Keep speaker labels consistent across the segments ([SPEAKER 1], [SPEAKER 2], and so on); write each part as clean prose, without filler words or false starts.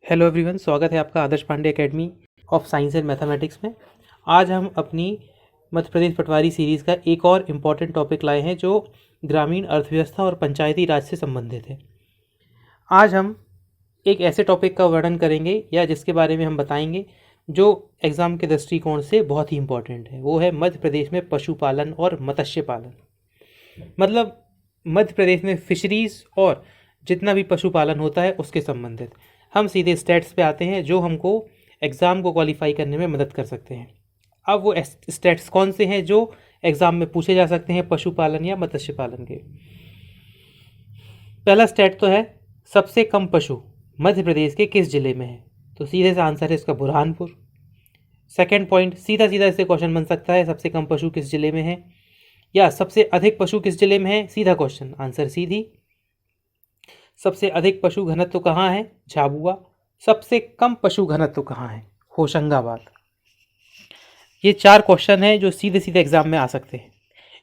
[SPEAKER 1] Hello everyone, स्वागत है आपका Adarsh Pandey academy of science and mathematics में। आज हम अपनी मध्य प्रदेश पटवारी सीरीज़ का एक और इम्पॉर्टेंट टॉपिक लाए हैं जो ग्रामीण अर्थव्यवस्था और पंचायती राज से संबंधित है। आज हम एक ऐसे टॉपिक का वर्णन करेंगे या जिसके बारे में हम बताएंगे जो एग्ज़ाम के दृष्टिकोण से बहुत ही इम्पॉर्टेंट है। वो है मध्य प्रदेश में पशुपालन और मत्स्य पालन। मतलब मध्य प्रदेश में फिशरीज़ और जितना भी पशुपालन होता है उसके संबंधित हम सीधे स्टैट्स पे आते हैं जो हमको एग्ज़ाम को क्वालिफाई करने में मदद कर सकते हैं। अब वो स्टैट्स कौन से हैं जो एग्ज़ाम में पूछे जा सकते हैं पशुपालन या मत्स्य पालन के। पहला स्टैट तो है सबसे कम पशु मध्य प्रदेश के किस जिले में है, तो सीधे से आंसर है इसका बुरहानपुर। सेकेंड पॉइंट, सीधा सीधा इससे क्वेश्चन बन सकता है सबसे कम पशु किस जिले में है या सबसे अधिक पशु किस जिले में है। सीधा क्वेश्चन, आंसर सीधी। सबसे अधिक पशु घनत्व कहाँ है, झाबुआ। सबसे कम पशु घनत्व कहाँ है, होशंगाबाद। ये चार क्वेश्चन हैं जो सीधे सीधे एग्जाम में आ सकते हैं।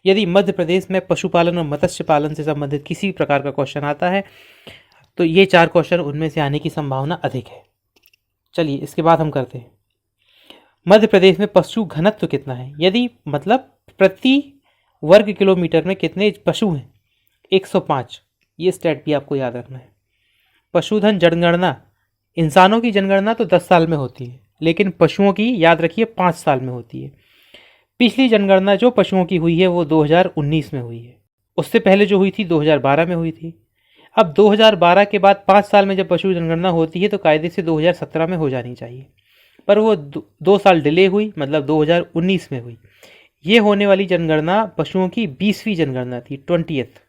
[SPEAKER 1] यदि मध्य प्रदेश में पशुपालन और मत्स्य पालन से संबंधित किसी प्रकार का क्वेश्चन आता है तो ये चार क्वेश्चन उनमें से आने की संभावना अधिक है। चलिए इसके बाद हम करते हैं, मध्य प्रदेश में पशु घनत्व कितना है। यदि मतलब प्रति वर्ग किलोमीटर में कितने पशु हैं, 105। ये स्टैट भी आपको याद रखना है। पशुधन जनगणना, इंसानों की जनगणना तो 10 साल में होती है, लेकिन पशुओं की याद रखिए 5 साल में होती है। पिछली जनगणना जो पशुओं की हुई है वो 2019 में हुई है। उससे पहले जो हुई थी 2012 में हुई थी। अब 2012 के बाद 5 साल में जब पशु जनगणना होती है तो कायदे से 2017 में हो जानी चाहिए, पर वो 2 साल डिले हुई, मतलब 2019 में हुई। ये होने वाली जनगणना पशुओं की 20वीं जनगणना थी, 20th।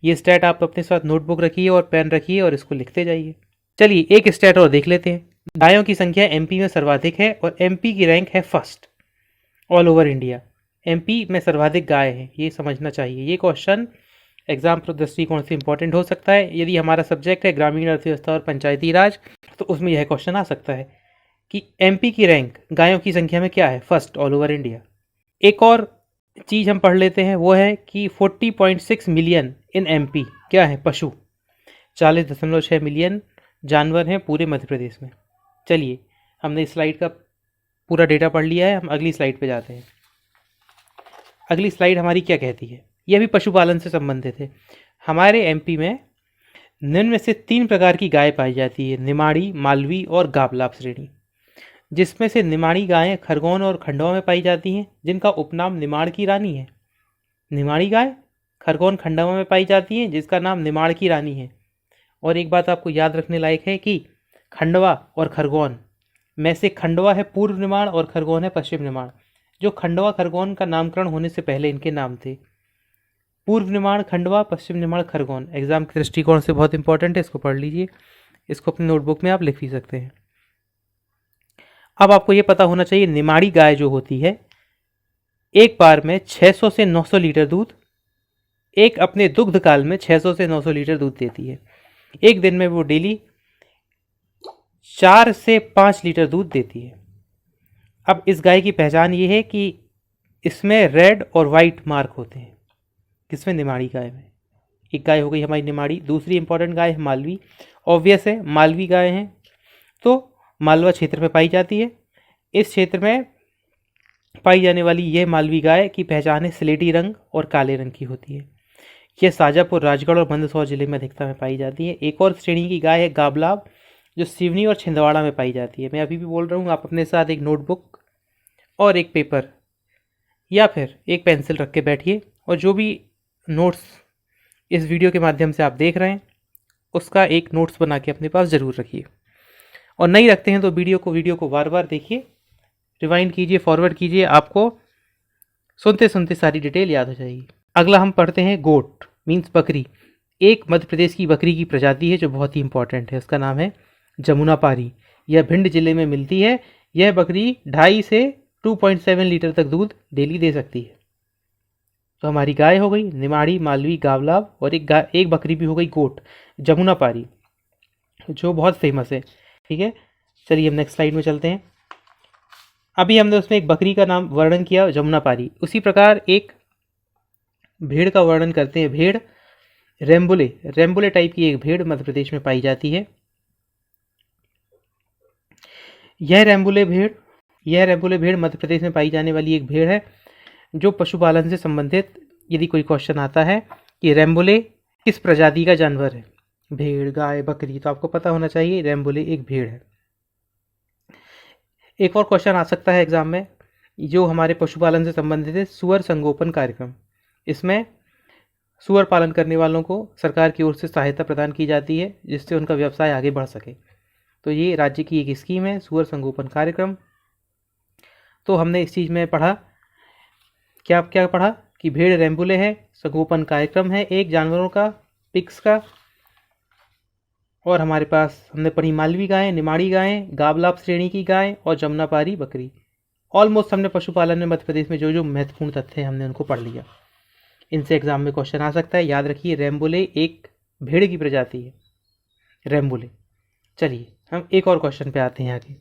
[SPEAKER 1] ये स्टैट आप अपने साथ नोटबुक रखिए और पेन रखिए और इसको लिखते जाइए। चलिए एक स्टैट और देख लेते हैं। गायों की संख्या एमपी में सर्वाधिक है और एमपी की रैंक है first all over India. MP में सर्वाधिक गाय है, ये समझना चाहिए। ये क्वेश्चन एग्जाम दृष्टिकोण से इंपॉर्टेंट हो सकता है। यदि हमारा सब्जेक्ट है ग्रामीण अर्थव्यवस्था और पंचायती राज तो उसमें यह क्वेश्चन आ सकता है कि एमपी की रैंक गायों की संख्या में क्या है, फर्स्ट ऑल ओवर इंडिया। एक और चीज़ हम पढ़ लेते हैं, वो है कि 40.6 मिलियन इन एमपी क्या है, पशु। 40.6 मिलियन जानवर हैं पूरे मध्य प्रदेश में। चलिए हमने इस स्लाइड का पूरा डेटा पढ़ लिया है, हम अगली स्लाइड पे जाते हैं। अगली स्लाइड हमारी क्या कहती है, यह भी पशुपालन से संबंधित है। हमारे एमपी में निम्न में से 3 प्रकार की गाय पाई जाती है, निमाड़ी, मालवी और गाबलाब श्रेणी। जिसमें से निमाड़ी गायें खरगोन और खंडवा में पाई जाती हैं, जिनका उपनाम निमाड़ की रानी है। निमाड़ी गाय खरगोन खंडवा में पाई जाती हैं, जिसका नाम निमाड़ की रानी है। और एक बात आपको याद रखने लायक है कि खंडवा और खरगोन में से खंडवा है पूर्व निमाड़ और खरगोन है पश्चिम निमाड़। जो खंडवा खरगोन का नामकरण होने से पहले इनके नाम थे पूर्व निमाड़ खंडवा, पश्चिम निमाड़ खरगोन। एग्जाम के दृष्टिकोण से बहुत इंपॉर्टेंट है, इसको पढ़ लीजिए। इसको अपनी नोटबुक में आप लिख भी सकते हैं। अब आपको ये पता होना चाहिए निमाड़ी गाय जो होती है एक बार में 600 से 900 लीटर दूध, एक अपने दुग्ध काल में 600 से 900 लीटर दूध देती है। एक दिन में वो डेली 4 से 5 लीटर दूध देती है। अब इस गाय की पहचान ये है कि इसमें रेड और वाइट मार्क होते हैं। किसमें, निमाड़ी गाय में। एक गाय हो गई हमारी निमाड़ी। दूसरी इंपॉर्टेंट गाय है मालवी। ऑब्वियस है, मालवी गाय हैं तो मालवा क्षेत्र में पाई जाती है। इस क्षेत्र में पाई जाने वाली यह मालवी गाय की पहचान है स्लेटी रंग और काले रंग की होती है। यह शाजापुर, राजगढ़ और मंदसौर जिले में अधिकता में पाई जाती है। एक और श्रेणी की गाय है गाबलाब, जो सिवनी और छिंदवाड़ा में पाई जाती है। मैं अभी भी बोल रहा हूँ, आप अपने साथ एक नोटबुक और एक पेपर या फिर एक पेंसिल रख के बैठिए और जो भी नोट्स इस वीडियो के माध्यम से आप देख रहे हैं उसका एक नोट्स बना के अपने पास ज़रूर रखिए। और नहीं रखते हैं तो वीडियो को बार बार देखिए, रिवाइंड कीजिए, फॉरवर्ड कीजिए, आपको सुनते सुनते सारी डिटेल याद हो जाएगी। अगला हम पढ़ते हैं गोट मीन्स बकरी। एक मध्य प्रदेश की बकरी की प्रजाति है जो बहुत ही इंपॉर्टेंट है, उसका नाम है जमुनापारी। यह भिंड जिले में मिलती है। यह बकरी 2.5 से 2.7 लीटर तक दूध डेली दे सकती है। तो हमारी गाय हो गई निमाड़ी, मालवी, गावलाब और एक बकरी भी हो गई गोट, जमुनापारी, जो बहुत फेमस है। ठीक है, चलिए हम नेक्स्ट स्लाइड में चलते हैं। अभी हमने उसमें एक बकरी का नाम वर्णन किया जमुनापारी, उसी प्रकार एक भेड़ का वर्णन करते हैं। भेड़ रेम्बुले टाइप की एक भेड़ मध्य प्रदेश में पाई जाती है। यह रेम्बुले भेड़ मध्य प्रदेश में पाई जाने वाली एक भेड़ है जो पशुपालन से संबंधित यदि कोई क्वेश्चन आता है कि रेम्बुले किस प्रजाति का जानवर है, भेड़, गाय, बकरी, तो आपको पता होना चाहिए रेम्बुले एक भेड़ है। एक और क्वेश्चन आ सकता है एग्जाम में जो हमारे पशुपालन से संबंधित है, सुअर संगोपन कार्यक्रम। इसमें सुअर पालन करने वालों को सरकार की ओर से सहायता प्रदान की जाती है जिससे उनका व्यवसाय आगे बढ़ सके। तो ये राज्य की एक स्कीम है, सुअर संगोपन कार्यक्रम। तो हमने इस चीज़ में पढ़ा, क्या पढ़ा कि भेड़ रेम्बुले है, संगोपन कार्यक्रम है एक जानवरों का, पिग्स का। और हमारे पास हमने पढ़ी मालवी गाय, निमाड़ी गाय, गाबलाप श्रेणी की गाय और जमुनापारी बकरी। ऑलमोस्ट हमने पशुपालन में मध्य प्रदेश में जो जो महत्वपूर्ण तथ्य हैं हमने उनको पढ़ लिया। इनसे एग्जाम में क्वेश्चन आ सकता है, याद रखिए रेम्बुले एक भेड़ की प्रजाति है, रेम्बुले। चलिए हम एक और क्वेश्चन पे आते हैं आगे।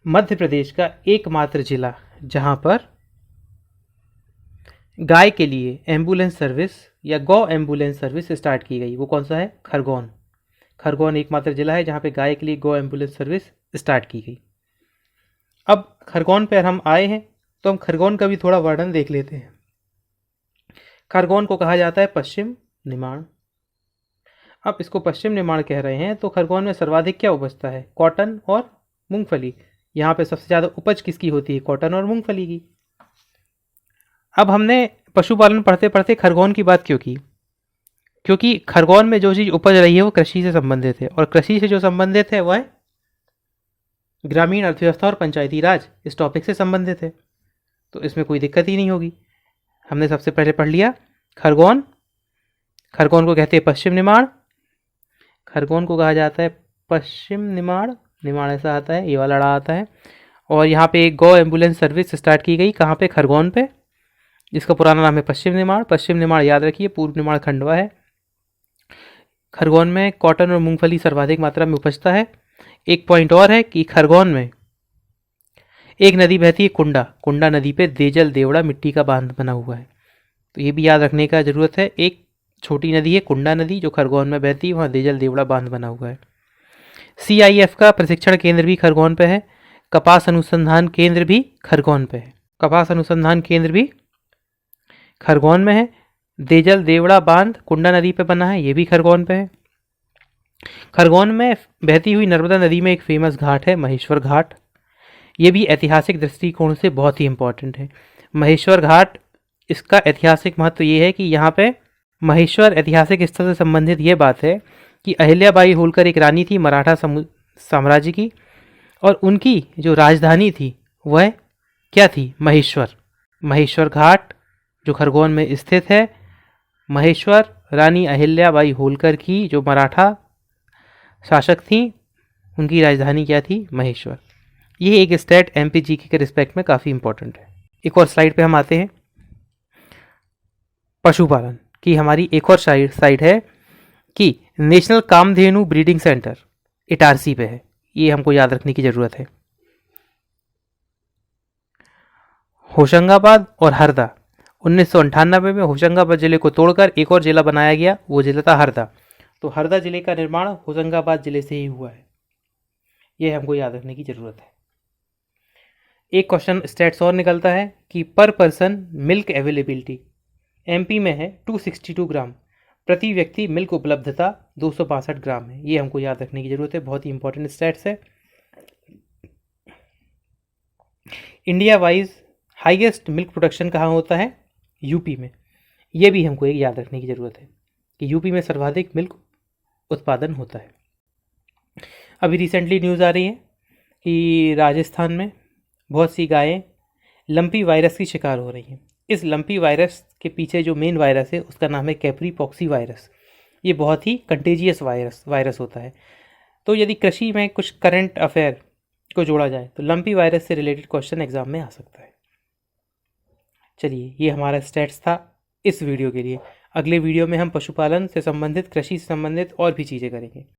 [SPEAKER 1] मध्य प्रदेश का एकमात्र जिला जहां पर गाय के लिए एम्बुलेंस सर्विस या गौ एम्बुलेंस सर्विस स्टार्ट की गई, वो कौन सा है? खरगोन। खरगोन एकमात्र जिला है जहां पे गाय के लिए गौ एम्बुलेंस सर्विस स्टार्ट की गई। अब खरगोन पर हम आए हैं तो हम खरगोन का भी थोड़ा वर्णन देख लेते हैं। खरगोन को कहा जाता है पश्चिम निमाड़। अब इसको पश्चिम निमाड़ कह रहे हैं तो खरगोन में सर्वाधिक क्या उपजता है? कॉटन और मूंगफली। यहाँ पे सबसे ज़्यादा उपज किसकी होती है? कॉटन और मूंगफली की। अब हमने पशुपालन पढ़ते पढ़ते खरगोन की बात क्यों की? क्योंकि खरगोन में जो चीज़ उपज रही है वो कृषि से संबंधित है, और कृषि से जो संबंधित है वह ग्रामीण अर्थव्यवस्था और पंचायती राज, इस टॉपिक से संबंधित है। तो इसमें कोई दिक्कत ही नहीं होगी। हमने सबसे पहले पढ़ लिया खरगोन। खरगोन को कहते हैं पश्चिम निमाड़। खरगोन को कहा जाता है पश्चिम निमाड़, निमाड़ ऐसा आता है, ये वाला अड़ा आता है। और यहाँ पे एक गौ एम्बुलेंस सर्विस स्टार्ट की गई, कहाँ पे? खरगोन पे, जिसका पुराना नाम है पश्चिम निमाड़। पश्चिम निमाड़ याद रखिए पूर्व निमाड़ खंडवा है। खरगोन में कॉटन और मूंगफली सर्वाधिक मात्रा में उपजता है। एक पॉइंट और है कि खरगोन में एक नदी बहती है, कुंडा। कुंडा नदी पे देजल देवड़ा मिट्टी का बांध बना हुआ है, तो ये भी याद रखने का ज़रूरत है। एक छोटी नदी है कुंडा नदी जो खरगोन में बहती है, वहाँ देजल देवड़ा बांध बना हुआ है। CIF का प्रशिक्षण केंद्र भी खरगोन पे है। कपास अनुसंधान केंद्र भी खरगोन पे है। कपास अनुसंधान केंद्र भी खरगोन में है। देजल देवड़ा बांध कुंडा नदी पे बना है, ये भी खरगोन पे है। खरगोन में बहती हुई नर्मदा नदी में एक फेमस घाट है, महेश्वर घाट। ये भी ऐतिहासिक दृष्टिकोण से बहुत ही इंपॉर्टेंट है। महेश्वर घाट, इसका ऐतिहासिक महत्व ये है कि यहाँ पे महेश्वर ऐतिहासिक स्थल से संबंधित ये बात है कि अहिल्याबाई होलकर एक रानी थी मराठा साम्राज्य की, और उनकी जो राजधानी थी वह क्या थी? महेश्वर। महेश्वर घाट जो खरगोन में स्थित है, महेश्वर रानी अहिल्याबाई होलकर की जो मराठा शासक थी, उनकी राजधानी क्या थी? महेश्वर। ये एक स्टेट MPG के रिस्पेक्ट में काफ़ी इंपॉर्टेंट है। एक और स्लाइड पे हम आते हैं। पशुपालन की हमारी एक और साइड है कि national Kamdhenu breeding centre Itarsi पे है, ये हमको याद रखने की ज़रूरत है। होशंगाबाद और हरदा, 1998 में होशंगाबाद जिले को तोड़कर एक और जिला बनाया गया, वो जिला था हरदा। तो हरदा जिले का निर्माण होशंगाबाद जिले से ही हुआ है, ये हमको याद रखने की ज़रूरत है। एक क्वेश्चन स्टेट्स और निकलता है कि पर पर्सन मिल्क अवेलेबिलिटी MP में है 262 ग्राम, प्रति व्यक्ति मिल्क उपलब्धता 262 ग्राम है, ये हमको याद रखने की ज़रूरत है, बहुत ही इंपॉर्टेंट स्टेट्स है। India wise highest milk production कहाँ होता है? यूपी में, ये भी हमको एक याद रखने की ज़रूरत है कि यूपी में सर्वाधिक मिल्क उत्पादन होता है। अभी रिसेंटली न्यूज़ आ रही है कि राजस्थान में बहुत सी गायें लंपी वायरस की शिकार हो रही हैं। इस लंपी वायरस के पीछे जो मेन वायरस है उसका नाम है कैप्री पॉक्सी वायरस। ये बहुत ही कंटेजियस वायरस होता है। तो यदि कृषि में कुछ करंट अफेयर को जोड़ा जाए तो लंपी वायरस से रिलेटेड क्वेश्चन एग्जाम में आ सकता है। चलिए, ये हमारा स्टेट्स था इस वीडियो के लिए। अगले वीडियो में हम पशुपालन से संबंधित, कृषि से संबंधित और भी चीज़ें करेंगे।